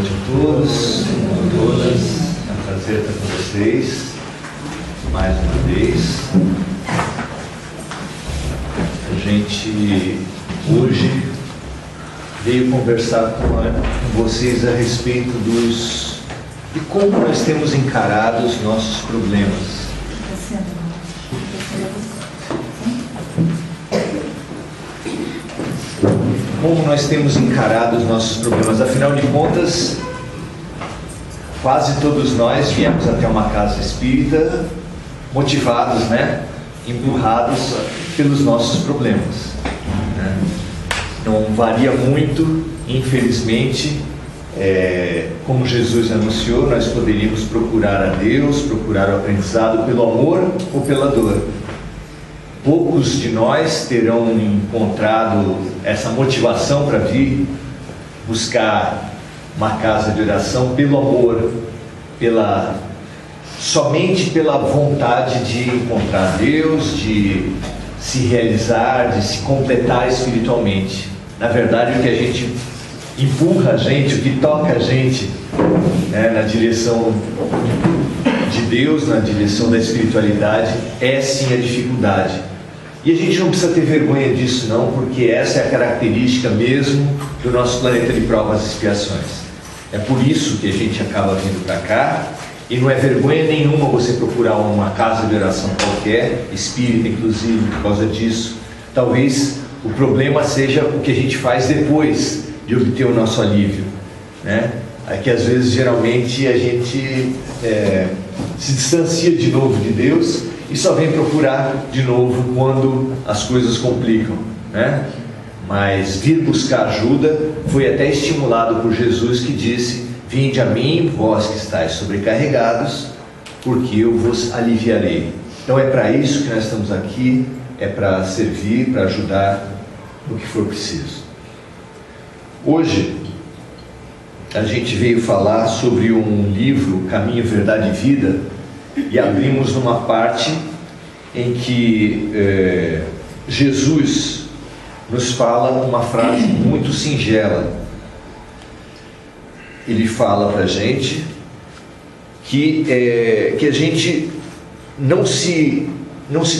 noite a todos, a todas. É um prazer estar com vocês mais uma vez. A gente hoje veio conversar com vocês a respeito de como nós temos encarado os nossos problemas. Como nós temos encarado os nossos problemas. Afinal de contas, quase todos nós viemos até uma casa espírita motivados, empurrados pelos nossos problemas, Não varia muito, infelizmente, como Jesus anunciou, nós poderíamos procurar a Deus, procurar o aprendizado pelo amor ou pela dor. Poucos de nós terão encontrado essa motivação para vir buscar uma casa de oração pelo amor, somente pela vontade de encontrar Deus, de se realizar, de se completar espiritualmente. Na verdade, o que a gente empurra a gente, o que toca a gente na direção de Deus, na direção da espiritualidade, é sim a dificuldade. E a gente não precisa ter vergonha disso não, porque essa é a característica mesmo do nosso planeta de provas e expiações. É por isso que a gente acaba vindo para cá, e não é vergonha nenhuma você procurar uma casa de oração qualquer, espírita inclusive, por causa disso. Talvez o problema seja o que a gente faz depois de obter o nosso alívio, É que às vezes, geralmente, a gente se distancia de novo de Deus e só vem procurar de novo quando as coisas complicam, Mas vir buscar ajuda foi até estimulado por Jesus, que disse: vinde a mim, vós que estáis sobrecarregados, porque eu vos aliviarei. Então é para isso que nós estamos aqui, é para servir, para ajudar no que for preciso. Hoje a gente veio falar sobre um livro, Caminho, Verdade e Vida, e abrimos numa parte em que Jesus nos fala uma frase muito singela. Ele fala para a gente que a gente não se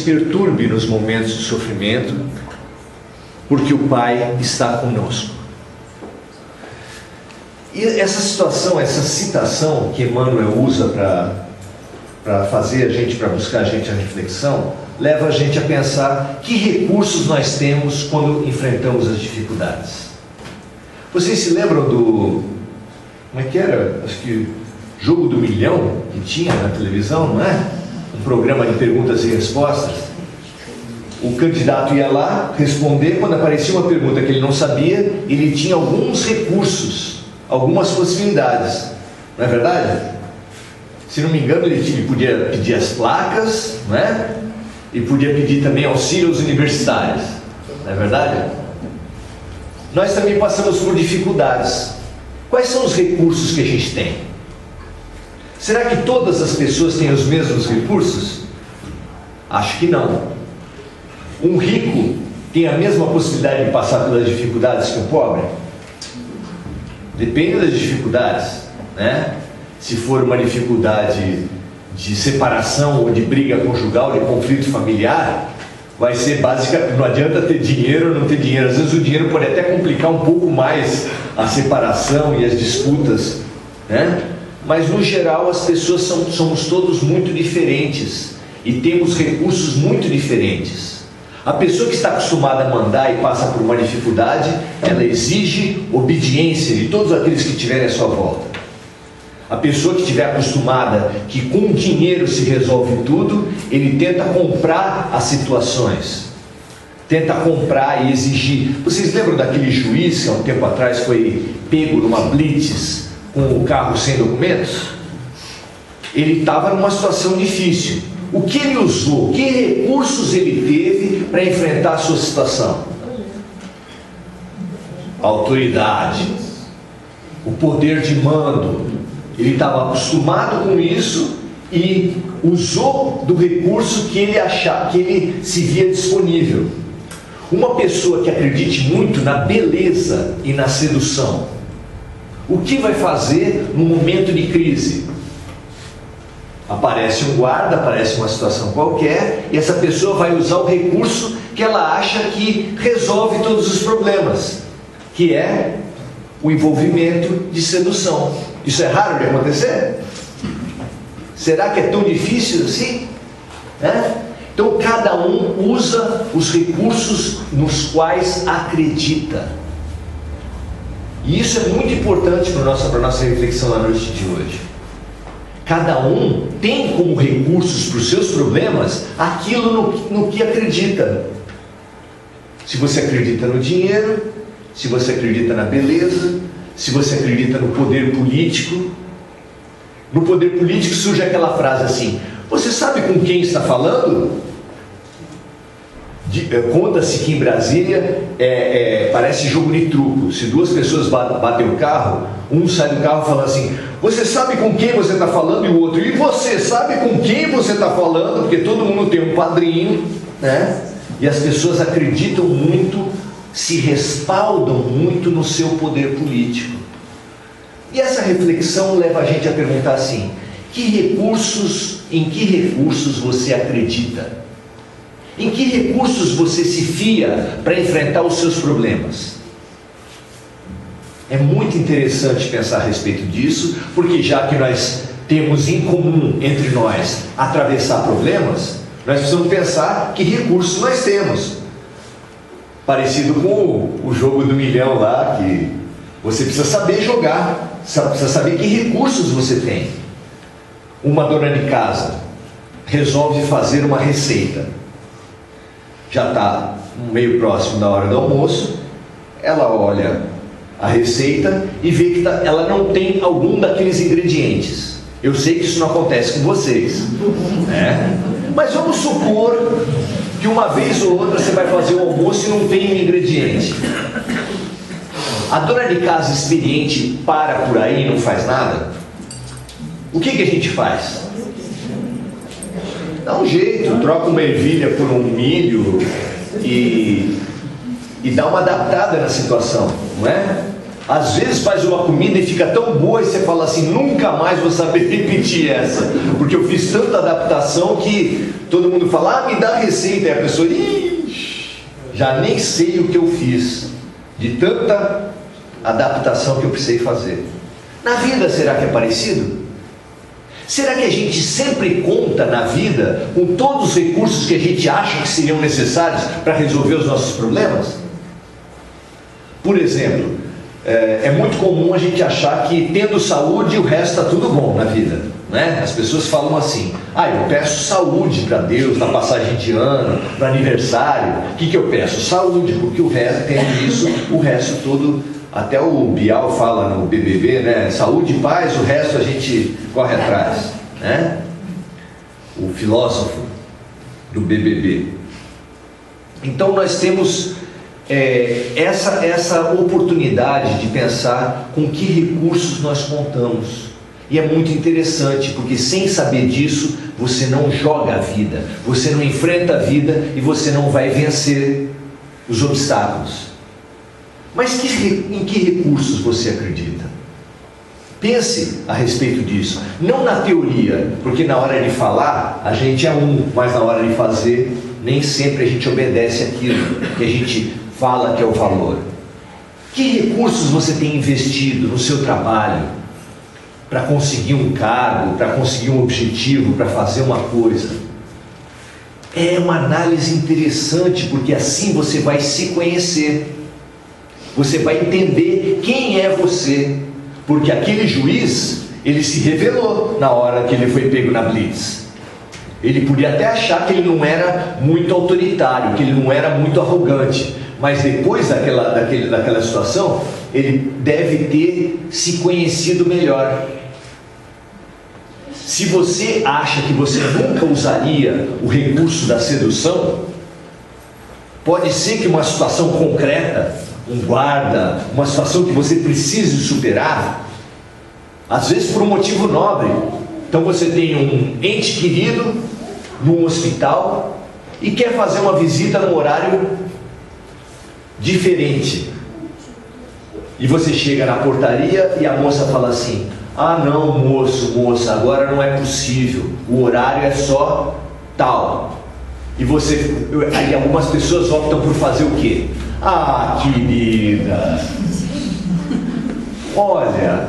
perturbe nos momentos de sofrimento, porque o Pai está conosco. E essa situação, essa citação que Emmanuel usa para fazer a gente, para buscar a gente a reflexão, leva a gente a pensar que recursos nós temos quando enfrentamos as dificuldades. Vocês se lembram do... como é que era? Acho que Jogo do Milhão, que tinha na televisão, não é? Um programa de perguntas e respostas. O candidato ia lá responder, quando aparecia uma pergunta que ele não sabia, ele tinha alguns recursos, algumas possibilidades, não é verdade? Se não me engano, ele podia pedir as placas, E podia pedir também auxílio aos universitários, não é verdade? Nós também passamos por dificuldades. Quais são os recursos que a gente tem? Será que todas as pessoas têm os mesmos recursos? Acho que não. Um rico tem a mesma possibilidade de passar pelas dificuldades que o pobre? Depende das dificuldades, Se for uma dificuldade de separação ou de briga conjugal, de conflito familiar, vai ser básica, não adianta ter dinheiro ou não ter dinheiro. Às vezes o dinheiro pode até complicar um pouco mais a separação e as disputas, Mas no geral as pessoas somos todos muito diferentes e temos recursos muito diferentes. A pessoa que está acostumada a mandar e passa por uma dificuldade, ela exige obediência de todos aqueles que estiverem à sua volta. A pessoa que estiver acostumada que com dinheiro se resolve tudo, ele tenta comprar as situações, tenta comprar e exigir. Vocês lembram daquele juiz que há um tempo atrás foi pego numa blitz com o carro sem documentos? Ele estava numa situação difícil. O que ele usou? Que recursos ele teve para enfrentar a sua situação? A autoridade, o poder de mando. Ele estava acostumado com isso e usou do recurso que ele achava, que ele se via disponível. Uma pessoa que acredite muito na beleza e na sedução, O que vai fazer no momento de crise? Aparece um guarda, aparece uma situação qualquer, e essa pessoa vai usar o recurso que ela acha que resolve todos os problemas, que é o envolvimento de sedução. Isso é raro de acontecer? Será que é tão difícil assim? Então cada um usa os recursos nos quais acredita. E isso é muito importante para a nossa reflexão na noite de hoje. Cada um tem como recursos para os seus problemas aquilo no que acredita. Se você acredita no dinheiro, se você acredita na beleza, se você acredita no poder político. No poder político surge aquela frase assim: você sabe com quem está falando? Conta-se que em Brasília parece jogo de truco. Se duas pessoas batem o carro, um sai do carro falando assim: você sabe com quem você está falando? E o outro: e você sabe com quem você está falando? Porque todo mundo tem um padrinho, né? E as pessoas acreditam muito, se respaldam muito no seu poder político. E essa reflexão leva a gente a perguntar assim: em que recursos você acredita? Em que recursos você se fia para enfrentar os seus problemas? É muito interessante pensar a respeito disso, porque já que nós temos em comum entre nós atravessar problemas, nós precisamos pensar que recursos nós temos. Parecido com o jogo do milhão lá, que você precisa saber jogar, precisa saber que recursos você tem. Uma dona de casa resolve fazer uma receita. Já está meio próximo da hora do almoço, ela olha a receita e vê que ela não tem algum daqueles ingredientes. Eu sei que isso não acontece com vocês, né? Mas vamos supor que uma vez ou outra você vai fazer o almoço e não tem um ingrediente. A dona de casa experiente para por aí e não faz nada? O que a gente faz? Dá um jeito, troca uma ervilha por um milho e dá uma adaptada na situação, não é? Às vezes faz uma comida e fica tão boa e você fala assim: nunca mais vou saber repetir essa, porque eu fiz tanta adaptação que todo mundo fala: me dá a receita, e a pessoa: já nem sei o que eu fiz, de tanta adaptação que eu precisei fazer. Na vida, será que é parecido? Será que a gente sempre conta na vida com todos os recursos que a gente acha que seriam necessários para resolver os nossos problemas? Por exemplo, é muito comum a gente achar que tendo saúde o resto está tudo bom na vida, né? As pessoas falam assim: eu peço saúde para Deus na passagem de ano, no aniversário. O que eu peço? Saúde, porque o resto, tendo isso, o resto todo... Até o Bial fala no BBB, né? Saúde e paz, o resto a gente corre atrás, né? O filósofo do BBB. Então nós temos essa oportunidade de pensar com que recursos nós contamos. E é muito interessante, porque sem saber disso, você não joga a vida, você não enfrenta a vida e você não vai vencer os obstáculos. Mas em que recursos você acredita? Pense a respeito disso. Não na teoria, porque na hora de falar a gente é mas na hora de fazer nem sempre a gente obedece aquilo que a gente fala que é o valor. Que recursos você tem investido no seu trabalho para conseguir um cargo, para conseguir um objetivo, para fazer uma coisa? É uma análise interessante, porque assim você vai se conhecer. Você vai entender quem é você, porque aquele juiz, ele se revelou na hora que ele foi pego na blitz. Ele podia até achar que ele não era muito autoritário, que ele não era muito arrogante, mas depois daquela situação, ele deve ter se conhecido melhor. Se você acha que você nunca usaria o recurso da sedução, pode ser que uma situação concreta, um guarda, uma situação que você precise superar, às vezes por um motivo nobre. Então você tem um ente querido num hospital e quer fazer uma visita num horário diferente. E você chega na portaria e a moça fala assim: ah não, moça, agora não é possível, o horário é só tal. E aí algumas pessoas optam por fazer o quê? Ah, querida, olha,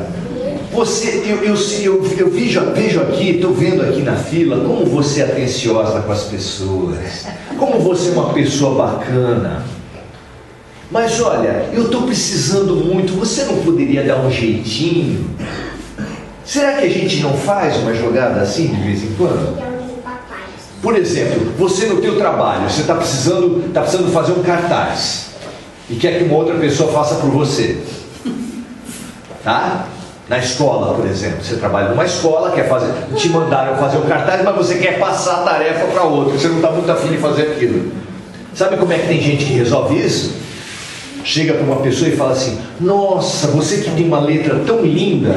eu vejo aqui, estou vendo aqui na fila como você é atenciosa com as pessoas, como você é uma pessoa bacana. Mas olha, eu estou precisando muito, você não poderia dar um jeitinho? Será que a gente não faz uma jogada assim de vez em quando? Por exemplo, você no teu trabalho, você está precisando fazer um cartaz e quer que uma outra pessoa faça por você, tá? Na escola, por exemplo, você trabalha numa escola, te mandaram fazer um cartaz, mas você quer passar a tarefa para outro, você não está muito afim de fazer aquilo. Sabe como é que tem gente que resolve isso? Chega para uma pessoa e fala assim: nossa, você que tem uma letra tão linda.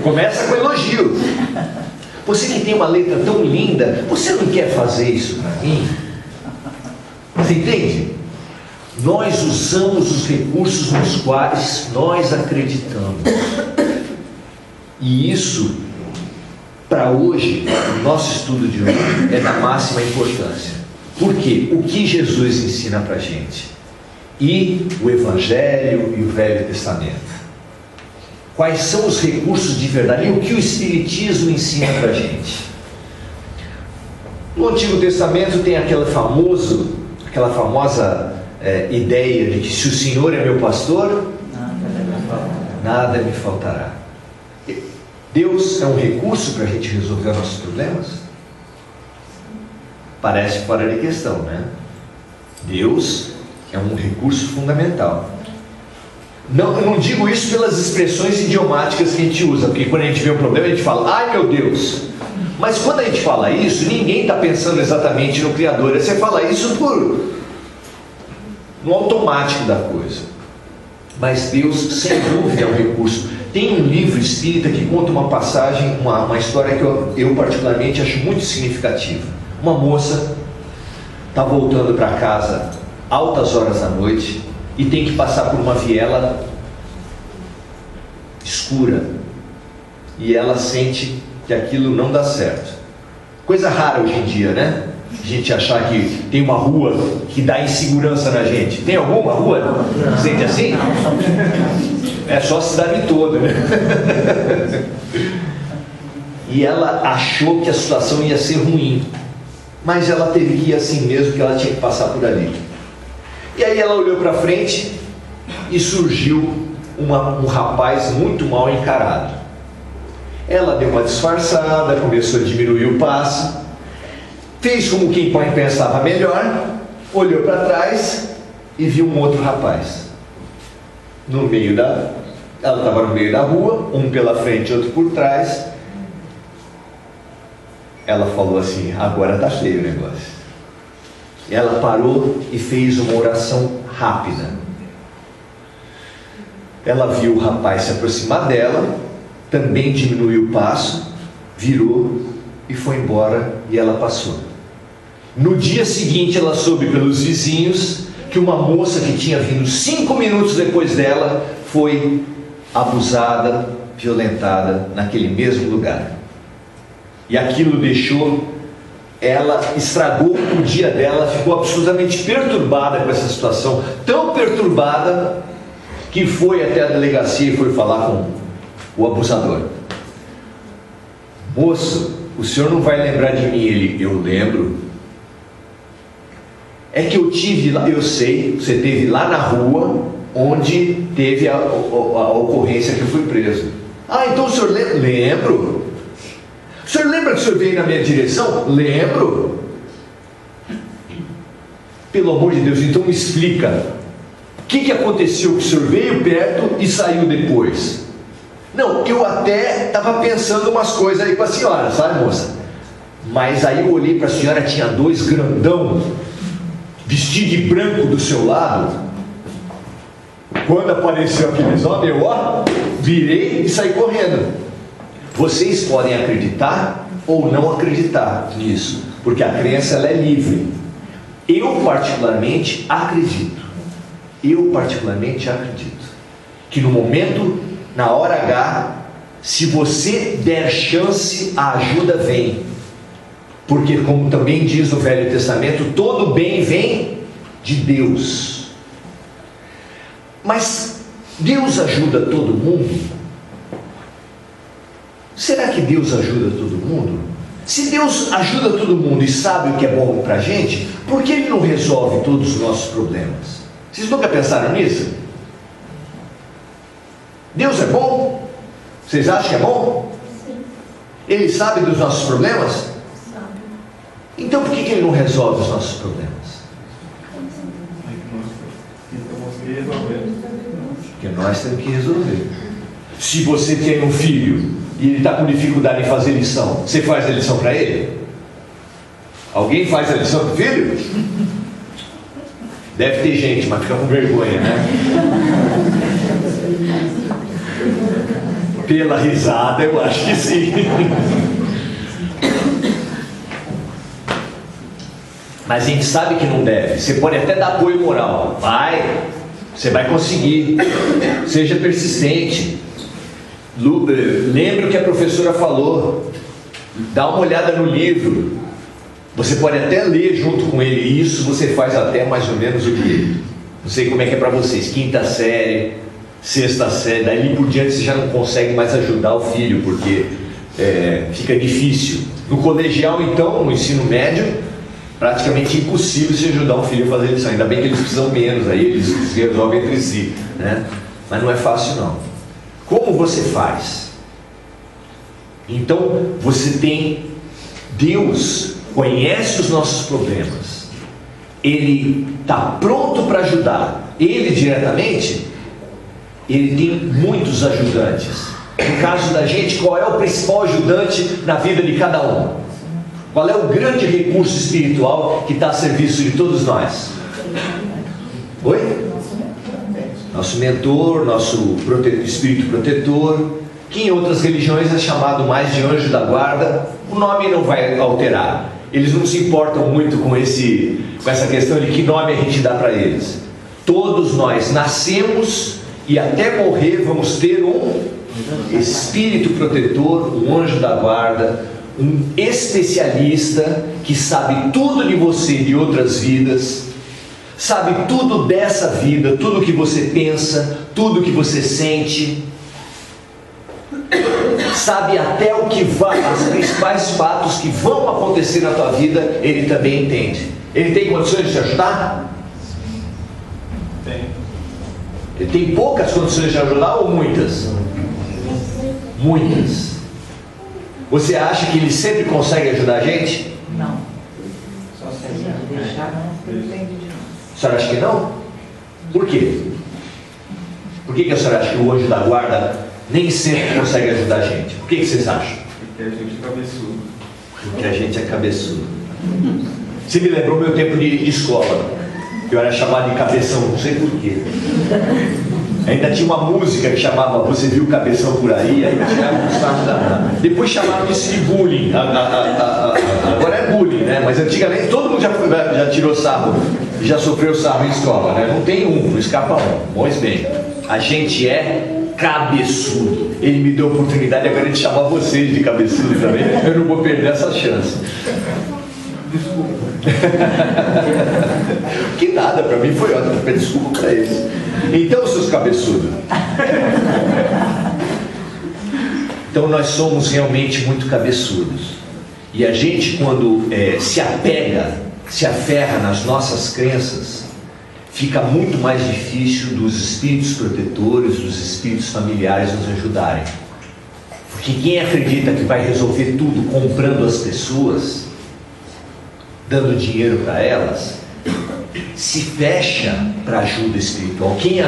Começa com elogio. Você que tem uma letra tão linda, você não quer fazer isso para mim? Você entende? Nós usamos os recursos nos quais nós acreditamos. E isso, para hoje, o nosso estudo de hoje, é da máxima importância. Por quê? O que Jesus ensina para a gente? E o Evangelho e o Velho Testamento. Quais são os recursos de verdade? E o que o Espiritismo ensina para a gente? No Antigo Testamento tem aquela famosa ideia de que se o Senhor é meu pastor, nada me faltará. Deus é um recurso para a gente resolver nossos problemas? Parece fora de questão, né? Deus é um recurso fundamental. Não, eu não digo isso pelas expressões idiomáticas que a gente usa, porque quando a gente vê um problema a gente fala: ai meu Deus. Mas quando a gente fala isso, ninguém está pensando exatamente no Criador. Você fala isso no automático da coisa. Mas Deus, sem dúvida, é um recurso. Tem um livro espírita que conta uma passagem, uma história que eu particularmente acho muito significativa. Uma moça está voltando para casa altas horas da noite e tem que passar por uma viela escura. E ela sente que aquilo não dá certo. Coisa rara hoje em dia, né? A gente achar que tem uma rua que dá insegurança na gente. Tem alguma rua? Sente assim? É só a cidade toda, né? E ela achou que a situação ia ser ruim. Mas ela teve que ir assim mesmo, que ela tinha que passar por ali. E aí ela olhou para frente e surgiu um rapaz muito mal encarado. Ela deu uma disfarçada, começou a diminuir o passo, fez como quem pensava melhor, olhou para trás e viu um outro rapaz. Ela estava no meio da rua, um pela frente e outro por trás. Ela falou assim: agora está feio o negócio. Ela parou e fez uma oração rápida. Ela viu o rapaz se aproximar dela, também diminuiu o passo, virou e foi embora, e ela passou. No dia seguinte ela soube pelos vizinhos que uma moça que tinha vindo 5 minutos depois dela foi abusada, violentada naquele mesmo lugar. E aquilo estragou o dia dela, ficou absolutamente perturbada com essa situação, tão perturbada que foi até a delegacia e foi falar com o abusador. Moço, o senhor não vai lembrar de mim? Ele: eu lembro. É que eu tive lá, eu sei, você esteve lá na rua onde teve a ocorrência que eu fui preso. Ah, então o senhor lembra? Lembro. O senhor lembra que o senhor veio na minha direção? Lembro. Pelo amor de Deus, então me explica. O que aconteceu? Que o senhor veio perto e saiu depois? Não, eu até estava pensando umas coisas aí com a senhora, sabe, moça? Mas aí eu olhei para a senhora, tinha 2 grandão, vestido de branco do seu lado. Quando apareceu aqueles homens, eu virei e saí correndo. Vocês podem acreditar ou não acreditar nisso, porque a crença ela é livre. Eu particularmente acredito. Eu particularmente acredito que no momento, na hora H, se você der chance, a ajuda vem. Porque, como também diz no Velho Testamento, todo bem vem de Deus. Mas Deus ajuda todo mundo? Será que Deus ajuda todo mundo? Se Deus ajuda todo mundo e sabe o que é bom para a gente, por que Ele não resolve todos os nossos problemas? Vocês nunca pensaram nisso? Deus é bom? Vocês acham que é bom? Sim. Ele sabe dos nossos problemas? Sabe. Então por que Ele não resolve os nossos problemas? Porque nós temos que resolver. Se você tem um filho e ele está com dificuldade em fazer lição, você faz a lição para ele? Alguém faz a lição para o filho? Deve ter gente, mas fica com vergonha, né? Pela risada, eu acho que sim. Mas a gente sabe que não deve. Você pode até dar apoio moral. Vai, você vai conseguir. Seja persistente. Lembre o que a professora falou. Dá uma olhada no livro. Você pode até ler junto com ele. Isso você faz até mais ou menos o que? Não sei como é que é para vocês. 5ª série, 6ª série. Daí por diante você já não consegue mais ajudar o filho, porque fica difícil. No colegial, então, no ensino médio, praticamente impossível se ajudar um filho a fazer lição. Ainda bem que eles precisam menos, aí eles resolvem entre si, né? Mas não é fácil não. Como você faz? Então você tem Deus, conhece os nossos problemas, Ele está pronto para ajudar. Ele diretamente, Ele tem muitos ajudantes. No caso da gente, qual é o principal ajudante na vida de cada um? Qual é o grande recurso espiritual que está a serviço de todos nós? Oi? Nosso mentor, nosso espírito protetor, que em outras religiões é chamado mais de anjo da guarda. O nome não vai alterar. Eles não se importam muito com essa questão de que nome a gente dá para eles. Todos nós nascemos e até morrer vamos ter um espírito protetor, um anjo da guarda, um especialista que sabe tudo de você, de outras vidas, sabe tudo dessa vida, tudo que você pensa, tudo que você sente, sabe até o que vai, os principais fatos que vão acontecer na tua vida, ele também entende. Ele tem condições de te ajudar? Tem. Ele tem poucas condições de ajudar ou muitas? Muitas. Você acha que ele sempre consegue ajudar a gente? Não. Só Se a assim. gente deixar, não depende de nós. A senhora acha que não? Por quê? Por que a senhora acha que o anjo da guarda nem sempre consegue ajudar a gente? Por que vocês acham? Porque a gente é cabeçudo. Porque a gente é cabeçudo. Você me lembrou meu tempo de escola, que eu era chamado de cabeção, não sei porquê. Ainda tinha uma música que chamava Você Viu Cabeção Por Aí, aí tirava um sarro danado. Depois chamaram isso de bullying. Agora é bullying, né? Mas antigamente todo mundo já tirou sarro, já sofreu sarro em escola, né? Não tem um, não escapa um. Pois bem, a gente é cabeçudo. Ele me deu a oportunidade agora de chamar vocês de cabeçudo também. Eu não vou perder essa chance. Desculpa. Que nada, para mim foi ótimo, peço desculpa para eles. Então, seus cabeçudos, então nós somos realmente muito cabeçudos. E a gente, quando se apega, se aferra nas nossas crenças, fica muito mais difícil dos espíritos protetores, dos espíritos familiares nos ajudarem. Porque quem acredita que vai resolver tudo comprando as pessoas, dando dinheiro para elas, se fecha para ajuda espiritual. Quem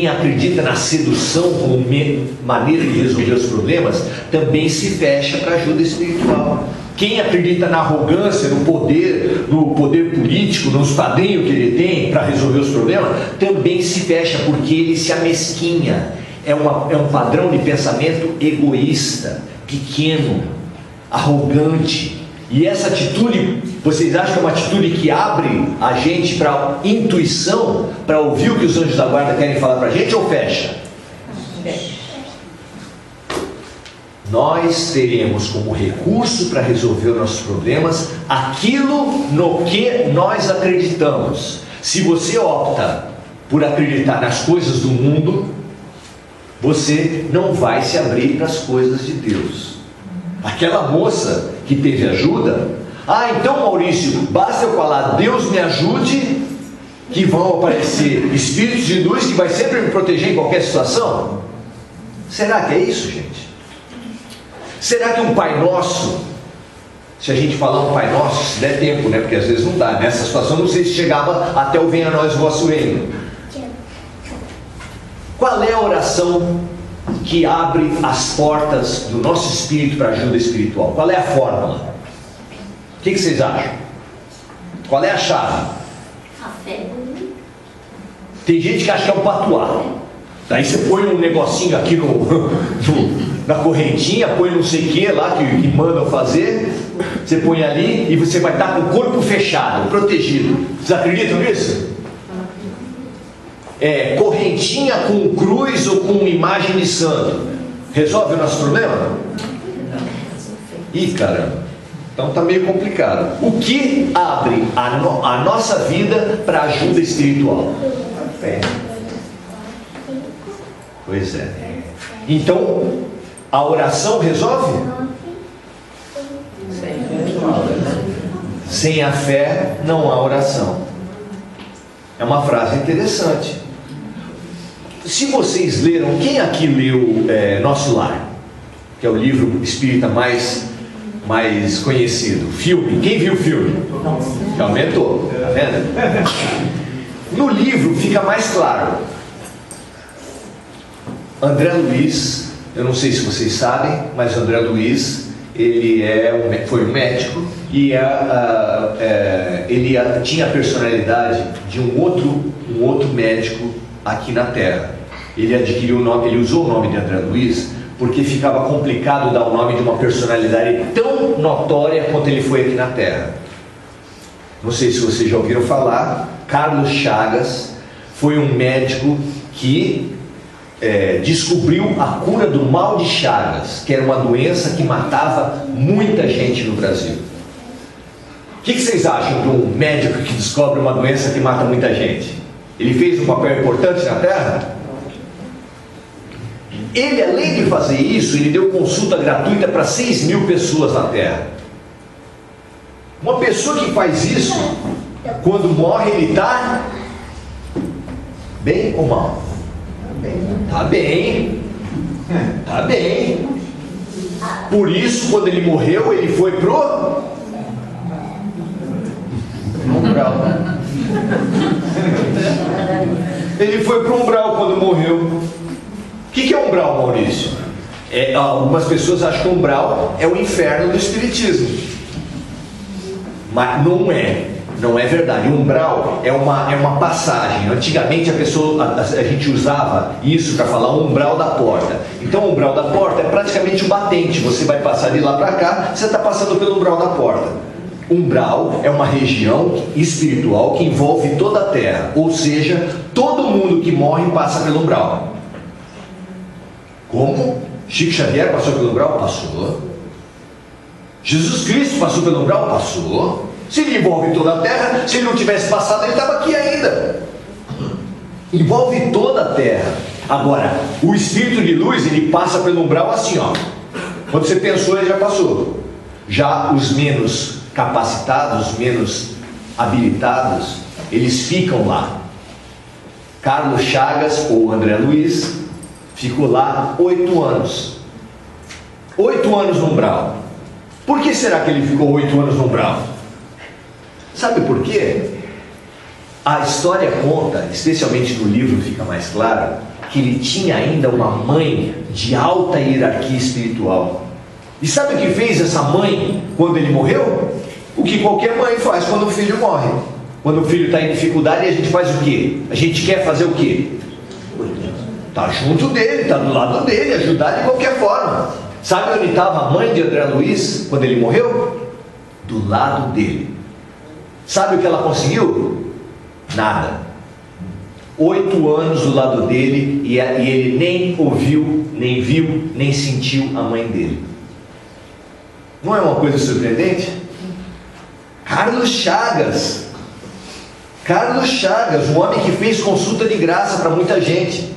acredita na sedução como maneira de resolver os problemas, também se fecha para ajuda espiritual. Quem acredita na arrogância, no poder político, nos padrinhos que ele tem para resolver os problemas, também se fecha, porque ele se amesquinha. É um padrão de pensamento egoísta, pequeno, arrogante. E essa atitude vocês acham que é uma atitude que abre a gente para intuição, para ouvir o que os anjos da guarda querem falar para a gente, ou fecha? Nós teremos como recurso para resolver os nossos problemas aquilo no que nós acreditamos. Se você opta por acreditar nas coisas do mundo, você não vai se abrir para as coisas de Deus. Aquela moça que teve ajuda, então Maurício, basta eu falar, Deus me ajude, que vão aparecer espíritos de luz que vai sempre me proteger em qualquer situação? Será que é isso, gente? Será que um Pai Nosso, se a gente falar um Pai Nosso, se der tempo, né? Porque às vezes não dá, nessa situação não sei se chegava até o venha a nós o vosso reino. Qual é a oração que abre as portas do nosso espírito para ajuda espiritual? Qual é a fórmula? O que vocês acham? Qual é a chave? A fé. Tem gente que acha que é um patuá. Daí você põe um negocinho aqui na correntinha, põe não sei o que lá que mandam fazer, você põe ali e você vai estar com o corpo fechado, protegido. Vocês acreditam nisso? Correntinha com cruz ou com imagem de santo resolve o nosso problema? Ih, caramba, então tá meio complicado. O que abre a nossa vida para ajuda espiritual? A fé. Pois é. Então, a oração resolve? Sem a fé não há oração. É uma frase interessante. Se vocês leram, quem aqui leu Nosso Lar? Que é o livro espírita mais conhecido. Filme, quem viu o filme? Já aumentou, tá vendo? No livro fica mais claro. André Luiz, eu não sei se vocês sabem, mas André Luiz, ele foi um médico e ele tinha a personalidade de um outro médico aqui na Terra. Ele adquiriu o nome, ele usou o nome de André Luiz porque ficava complicado dar o nome de uma personalidade tão notória quanto ele foi aqui na Terra. Não sei se vocês já ouviram falar, Carlos Chagas foi um médico que descobriu a cura do mal de Chagas, que era uma doença que matava muita gente no Brasil. O que vocês acham de um médico que descobre uma doença que mata muita gente? Ele fez um papel importante na Terra? Ele, além de fazer isso, ele deu consulta gratuita para 6.000 pessoas na Terra. Uma pessoa que faz isso, quando morre, ele está bem ou mal? Tá bem. Tá bem. Por isso, quando ele morreu, ele foi pro umbral. Ele foi pro umbral quando morreu. O que é umbral, Maurício? Algumas pessoas acham que umbral é o inferno do espiritismo, mas não é verdade. O umbral é uma passagem. Antigamente a gente usava isso para falar umbral da porta. Então o umbral da porta é praticamente um batente. Você vai passar de lá para cá, você está passando pelo umbral da porta. Umbral é uma região espiritual que envolve toda a Terra, ou seja, todo mundo que morre passa pelo umbral. Como? Chico Xavier passou pelo umbral? Passou. Jesus Cristo passou pelo umbral? Passou. Se ele envolve toda a Terra, se ele não tivesse passado, ele estava aqui ainda. Envolve toda a Terra. Agora, o espírito de luz, ele passa pelo umbral assim, ó. Quando você pensou, ele já passou. Já os menos capacitados, os menos habilitados, eles ficam lá. Carlos Chagas, ou André Luiz, ficou lá 8 anos. 8 anos no umbral. Por que será que ele ficou 8 anos no umbral? Sabe por quê? A história conta, especialmente no livro fica mais claro, que ele tinha ainda uma mãe de alta hierarquia espiritual. E sabe o que fez essa mãe quando ele morreu? O que qualquer mãe faz quando o filho morre. Quando o filho está em dificuldade, a gente faz o quê? A gente quer fazer o quê? Está junto dele, está do lado dele, ajudar de qualquer forma. Sabe onde estava a mãe de André Luiz quando ele morreu? Do lado dele. Sabe o que ela conseguiu? Nada. 8 anos do lado dele e ele nem ouviu, nem viu, nem sentiu a mãe dele. Não é uma coisa surpreendente? Carlos Chagas, um homem que fez consulta de graça para muita gente.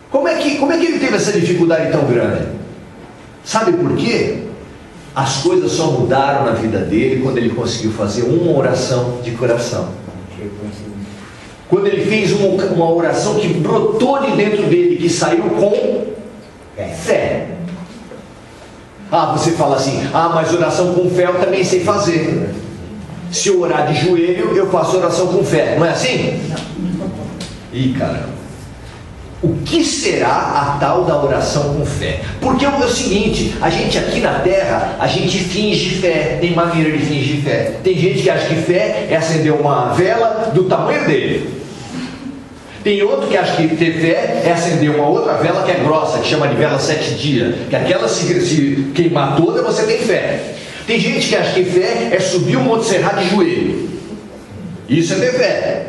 Como é que ele teve essa dificuldade tão grande? Sabe por quê? As coisas só mudaram na vida dele quando ele conseguiu fazer uma oração de coração. Quando ele fez uma oração que brotou de dentro dele, que saiu com fé. Você fala assim, mas oração com fé eu também sei fazer. Se eu orar de joelho, eu faço oração com fé. Não é assim? Ih, caramba. O que será a tal da oração com fé? Porque é o seguinte, a gente aqui na terra, a gente finge fé, tem maneira de fingir fé. Tem gente que acha que fé é acender uma vela do tamanho dele. Tem outro que acha que ter fé é acender uma outra vela que é grossa, que chama de vela 7 dias, que aquela se queimar toda, você tem fé. Tem gente que acha que fé é subir o Monte Serrat de joelho. Isso é ter fé.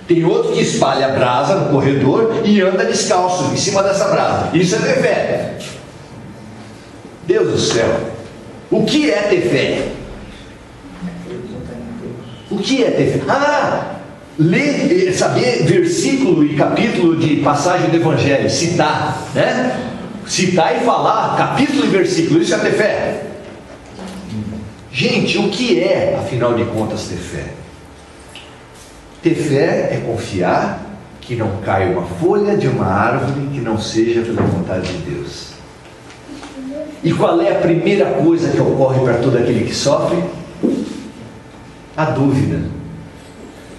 Tem outro que espalha brasa no corredor e anda descalço em cima dessa brasa. Isso é ter fé. Deus do céu, o que é ter fé? O que é ter fé? Ler, saber versículo e capítulo de passagem do Evangelho, citar, né? Citar e falar capítulo e versículo, isso é ter fé. Gente, o que é, afinal de contas, ter fé? Ter fé é confiar que não cai uma folha de uma árvore que não seja pela vontade de Deus. E qual é a primeira coisa que ocorre para todo aquele que sofre? A dúvida.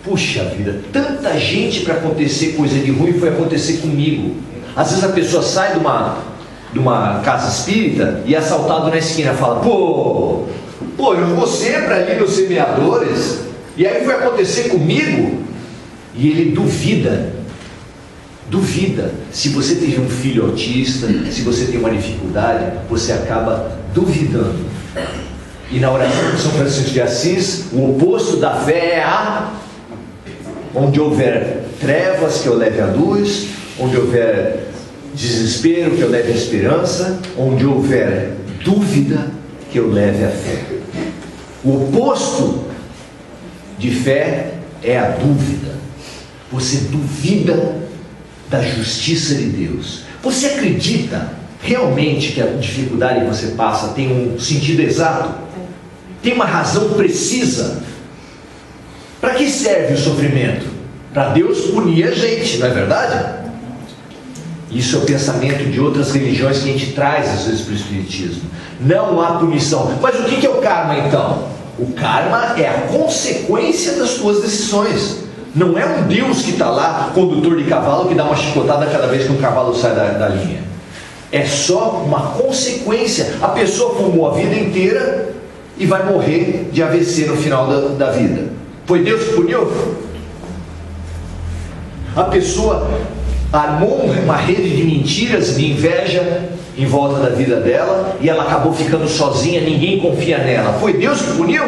Puxa vida, tanta gente para acontecer coisa de ruim foi acontecer comigo. Às vezes a pessoa sai de uma casa espírita e é assaltado na esquina, fala, pô, eu vou sempre ali nos semeadores, e aí foi acontecer comigo. E ele duvida. Se você teve um filho autista, se você tem uma dificuldade, você acaba duvidando. E na oração de São Francisco de Assis, o oposto da fé é onde houver trevas, que eu leve a luz, onde houver desespero, que eu leve a esperança, onde houver dúvida, que eu leve a fé. O oposto de fé é a dúvida. Você duvida da justiça de Deus. Você acredita realmente que a dificuldade que você passa tem um sentido exato? Tem uma razão precisa? Para que serve o sofrimento? Para Deus punir a gente, não é verdade? Isso é o pensamento de outras religiões que a gente traz às vezes para o Espiritismo. Não há punição. Mas o que é o karma então? O karma é a consequência das tuas decisões. Não é um Deus que está lá, condutor de cavalo, que dá uma chicotada cada vez que um cavalo sai da linha. É só uma consequência. A pessoa fumou a vida inteira e vai morrer de AVC no final da vida. Foi Deus que puniu? A pessoa armou uma rede de mentiras, de inveja em volta da vida dela, e ela acabou ficando sozinha, ninguém confia nela. Foi Deus que puniu?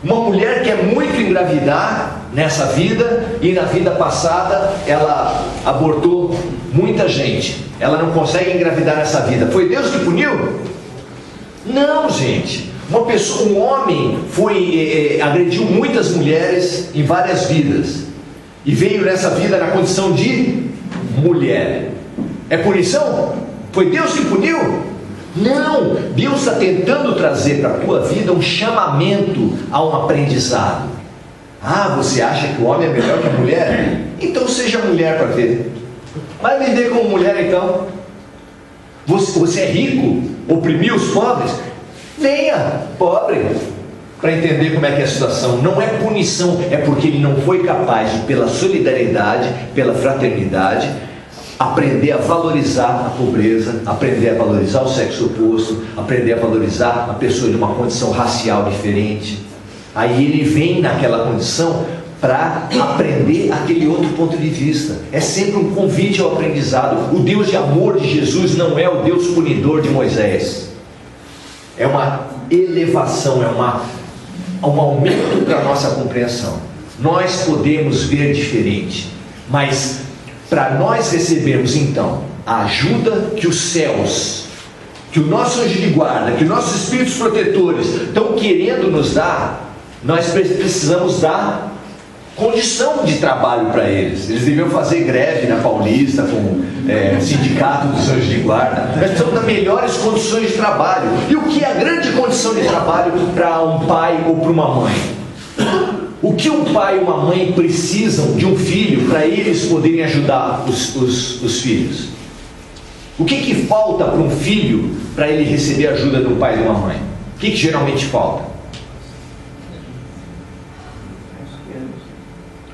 Uma mulher quer muito engravidar nessa vida, e na vida passada ela abortou muita gente, ela não consegue engravidar nessa vida. Foi Deus que puniu? Não, gente. Um homem agrediu muitas mulheres em várias vidas, e veio nessa vida na condição de mulher. É punição? Foi Deus que puniu? Não, Deus está tentando trazer para a tua vida um chamamento a um aprendizado. Você acha que o homem é melhor que a mulher? Então seja mulher para ver. Vai vender como mulher então. Você é rico? Oprimiu os pobres? Venha, pobre, para entender como é que é a situação. Não é punição, é porque ele não foi capaz de, pela solidariedade, pela fraternidade, aprender a valorizar a pobreza, aprender a valorizar o sexo oposto, aprender a valorizar a pessoa de uma condição racial diferente. Aí ele vem naquela condição para aprender aquele outro ponto de vista. É sempre um convite ao aprendizado. O Deus de amor de Jesus não é o Deus punidor de Moisés. É uma elevação, é uma um aumento para a nossa compreensão. Nós podemos ver diferente, mas para nós recebermos então a ajuda que os céus, que o nosso anjo de guarda, que os nossos espíritos protetores estão querendo nos dar, nós precisamos dar condição de trabalho para eles. Eles deviam fazer greve na Paulista com o sindicato dos anjos de guarda. Nós precisamos dar melhores condições de trabalho. E o que é a grande condição de trabalho para um pai ou para uma mãe? O que um pai e uma mãe precisam de um filho para eles poderem ajudar os filhos? O que falta para um filho para ele receber a ajuda de um pai e de uma mãe? O que geralmente falta?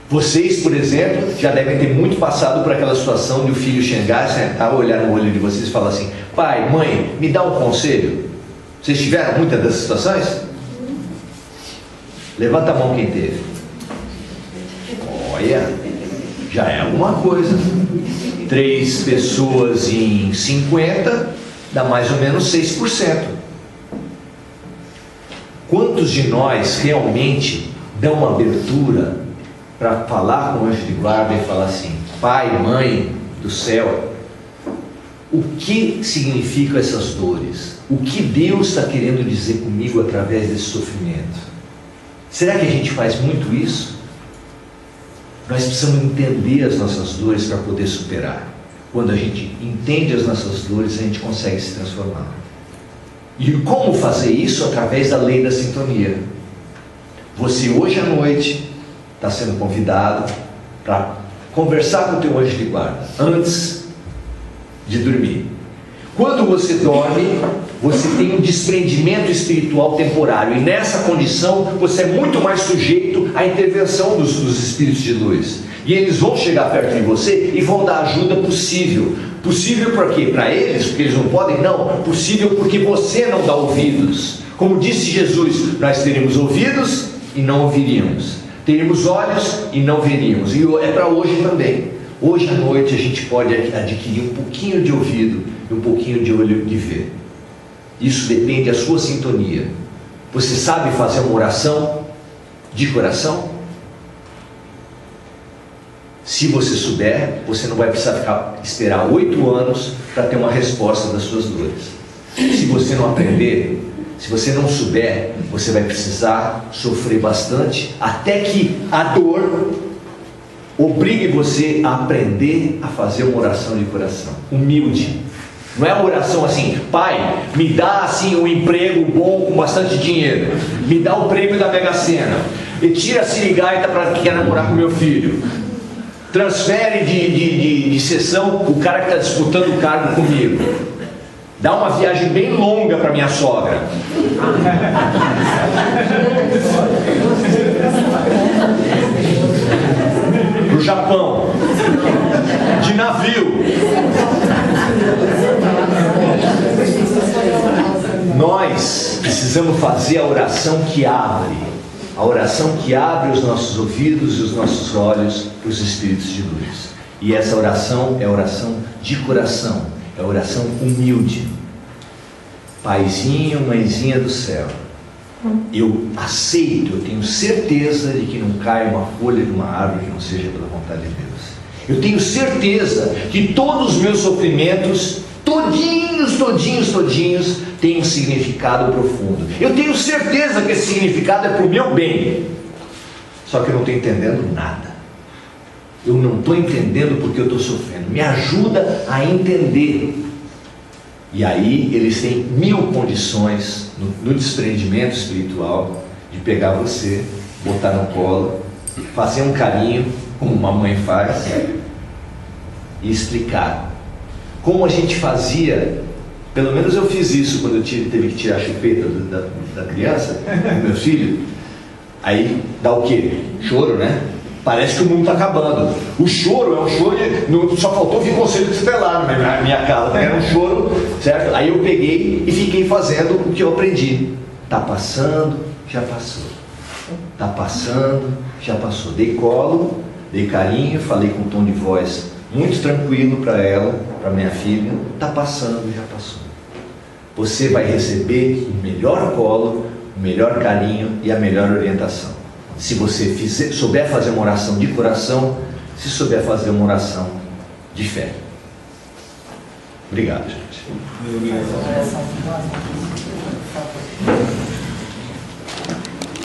Vocês, por exemplo, já devem ter muito passado por aquela situação de o filho chegar, sentar, olhar no olho de vocês e falar assim: pai, mãe, me dá um conselho. Vocês tiveram muitas dessas situações? Levanta a mão quem teve. Olha, já é alguma coisa. 3 pessoas em 50 dá mais ou menos 6%. Quantos de nós realmente dão uma abertura para falar com o anjo de guarda e falar assim: pai, mãe do céu, o que significam essas dores? O que Deus está querendo dizer comigo através desse sofrimento? Será que a gente faz muito isso? Nós precisamos entender as nossas dores para poder superar. Quando a gente entende as nossas dores, a gente consegue se transformar. E como fazer isso? Através da lei da sintonia. Você hoje à noite está sendo convidado para conversar com o teu anjo de guarda antes de dormir. Quando você dorme, você tem um desprendimento espiritual temporário, e nessa condição você é muito mais sujeito à intervenção dos espíritos de luz, e eles vão chegar perto de você e vão dar ajuda possível. Possível para quê? Para eles, porque eles não podem? Não, possível porque você não dá ouvidos. Como disse Jesus, nós teremos ouvidos e não ouviríamos, teríamos olhos e não veríamos. E é para hoje também. Hoje à noite a gente pode adquirir um pouquinho de ouvido e um pouquinho de olho de ver. Isso depende da sua sintonia. Você sabe fazer uma oração de coração? Se você souber, você não vai precisar esperar 8 anos para ter uma resposta das suas dores. Se você não aprender, se você não souber, você vai precisar sofrer bastante, até que a dor obrigue você a aprender a fazer uma oração de coração, humilde. Não é uma oração assim: pai, me dá assim um emprego bom com bastante dinheiro, me dá o prêmio da Mega Sena, e tira a sirigaita para quem quer namorar com meu filho, transfere de sessão o cara que está disputando o cargo comigo, dá uma viagem bem longa para minha sogra. Para o Japão, de navio. Nós precisamos fazer a oração que abre, os nossos ouvidos e os nossos olhos para os espíritos de luz. E essa oração é oração de coração, é oração humilde. Paizinho, mãezinha do céu, eu aceito, eu tenho certeza de que não cai uma folha de uma árvore que não seja pela vontade de Deus. Eu tenho certeza que todos os meus sofrimentos, todinhos, têm um significado profundo. Eu tenho certeza que esse significado é para o meu bem. Só que eu não estou entendendo nada. Eu não estou entendendo porque eu estou sofrendo. Me ajuda a entender. E aí eles têm 1000 condições no desprendimento espiritual de pegar você, botar no colo, fazer um carinho, como uma mãe faz, e explicar. Como a gente fazia, pelo menos eu fiz isso quando eu teve que tirar a chupeta da criança, do meu filho. Aí dá o quê? Choro, né? Parece que o mundo está acabando. O choro é um choro só faltou vir conselho tutelar na minha casa. Era um choro, certo? Aí eu peguei e fiquei fazendo o que eu aprendi. Tá passando, já passou. Tá passando, já passou. Dei colo, dei carinho, falei com um tom de voz muito tranquilo para ela, para minha filha. Tá passando, já passou. Você vai receber o melhor colo o melhor carinho e a melhor orientação. Se você souber fazer uma oração de coração, se souber fazer uma oração de fé. Obrigado, gente. Obrigado. Oração,